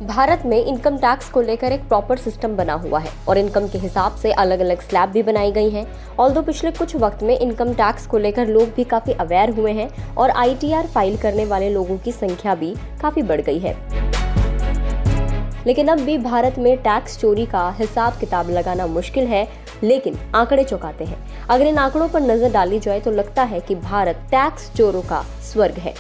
भारत में income tax को लेकर एक प्रॉपर सिस्टम बना हुआ है और इनकम के हिसाब से अलग अलग स्लैब भी बनाई गई हैं। ऑल्दो पिछले कुछ वक्त में इनकम टैक्स को लेकर लोग भी काफी अवेयर हुए हैं और आईटीआर फाइल करने वाले लोगों की संख्या भी काफी बढ़ गई है। लेकिन अब भी भारत में टैक्स चोरी का हिसाब किताब लगाना मुश्किल है, लेकिन आंकड़े चौंकाते हैं। अगर इन आंकड़ों पर नजर डाली जाए तो लगता है कि भारत टैक्स चोरों का स्वर्ग है।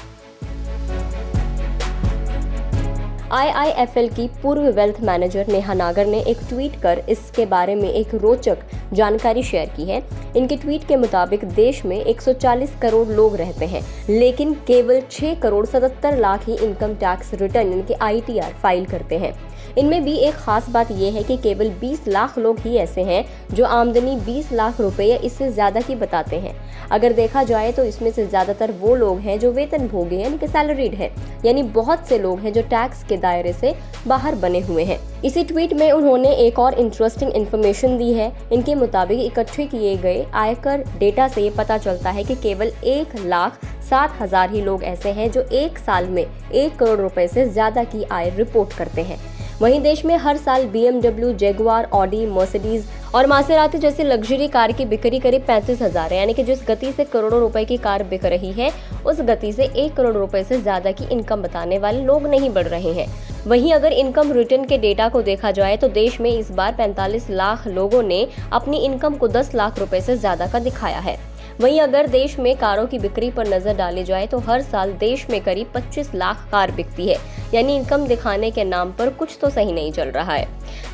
IIFL की पूर्व वेल्थ मैनेजर नेहा नागर ने एक ट्वीट कर इसके बारे में एक रोचक जानकारी शेयर की है। इनके ट्वीट के मुताबिक देश में 140 करोड़ लोग रहते हैं, लेकिन केवल 6 करोड़ 77 लाख ही इनकम टैक्स रिटर्न इनके ITR फाइल करते हैं। इनमें भी एक खास बात यह है कि केवल 20 लाख लोग ही ऐसे हैं जो आमदनी 20 लाख रुपए या इससे ज्यादा की बताते हैं। अगर देखा जाए तो इसमें से ज्यादातर वो लोग हैं जो वेतनभोगी यानी कि सैलरीड है, यानी बहुत से लोग हैं जो टैक्स के दायरे से बाहर बने हुए हैं। इसी ट्वीट में उन्होंने एक और इंटरेस्टिंग इन्फॉर्मेशन दी है। इनके मुताबिक इकट्ठे किए गए आयकर डेटा से ये पता चलता है कि केवल 1,07,000 ही लोग ऐसे हैं जो एक साल में 1 करोड़ रुपए से ज्यादा की आय रिपोर्ट करते हैं। वहीं देश में हर साल BMW, जगुआर, ऑडी, मर्सिडीज और मासेराती जैसी लग्जरी कार की बिक्री करीब 35,000 है, यानी कि जिस गति से करोड़ों रुपए की कार बिक रही है उस गति से 1 करोड़ रुपए से ज्यादा की इनकम बताने वाले लोग नहीं बढ़ रहे हैं। वहीं अगर इनकम रिटर्न के डेटा को देखा जाए तो देश में इस बार 45 लाख लोगों ने अपनी इनकम को 10 लाख रुपए से ज्यादा का दिखाया है। वहीं अगर देश में कारों की बिक्री पर नजर डाली जाए तो हर साल देश में करीब 25 लाख कार बिकती है, यानी इनकम दिखाने के नाम पर कुछ तो सही नहीं चल रहा है।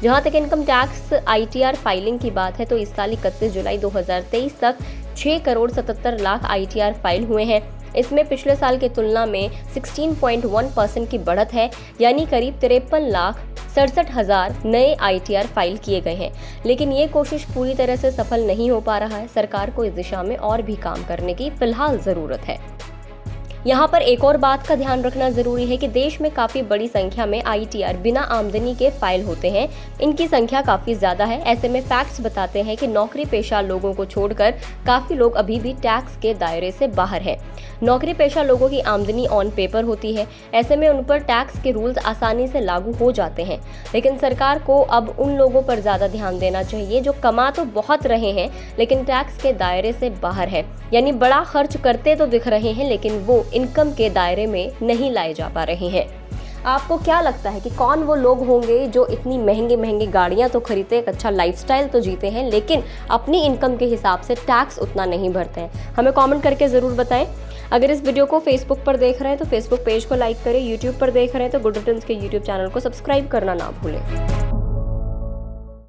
जहां तक इनकम टैक्स ITR फाइलिंग की बात है तो इस साल 31 जुलाई 2023 तक 6 करोड़ 77 लाख ITR फाइल हुए हैं। इसमें पिछले साल की तुलना में 16.1% की बढ़त है, यानी करीब 53,67,000 नए ITR फाइल किए गए हैं। लेकिन ये कोशिश पूरी तरह से सफल नहीं हो पा रहा है। सरकार को इस दिशा में और भी काम करने की फिलहाल जरूरत है। यहाँ पर एक और बात का ध्यान रखना जरूरी है कि देश में काफी बड़ी संख्या में ITR बिना आमदनी के फाइल होते हैं। इनकी संख्या काफी ज्यादा है। ऐसे में फैक्ट्स बताते हैं कि नौकरी पेशा लोगों को छोड़कर काफी लोग अभी भी टैक्स के दायरे से बाहर है। नौकरी पेशा लोगों की आमदनी ऑन पेपर होती है, ऐसे में उन पर टैक्स के रूल्स आसानी से लागू हो जाते हैं। लेकिन सरकार को अब उन लोगों पर ज्यादा ध्यान देना चाहिए जो कमा तो बहुत रहे हैं लेकिन टैक्स के दायरे से बाहर है, यानी बड़ा खर्च करते तो दिख रहे हैं लेकिन वो इनकम के दायरे में नहीं लाए जा पा रहे हैं। आपको क्या लगता है कि कौन वो लोग होंगे जो इतनी महंगी महंगी गाड़ियां तो खरीदते, एक अच्छा लाइफस्टाइल तो जीते हैं, लेकिन अपनी इनकम के हिसाब से टैक्स उतना नहीं भरते हैं? हमें कमेंट करके ज़रूर बताएं। अगर इस वीडियो को फेसबुक पर देख रहे हैं तो फेसबुक पेज को लाइक करें, यूट्यूब पर देख रहे हैं तो गुड रिटर्न्स के यूट्यूब चैनल को सब्सक्राइब करना ना भूलें।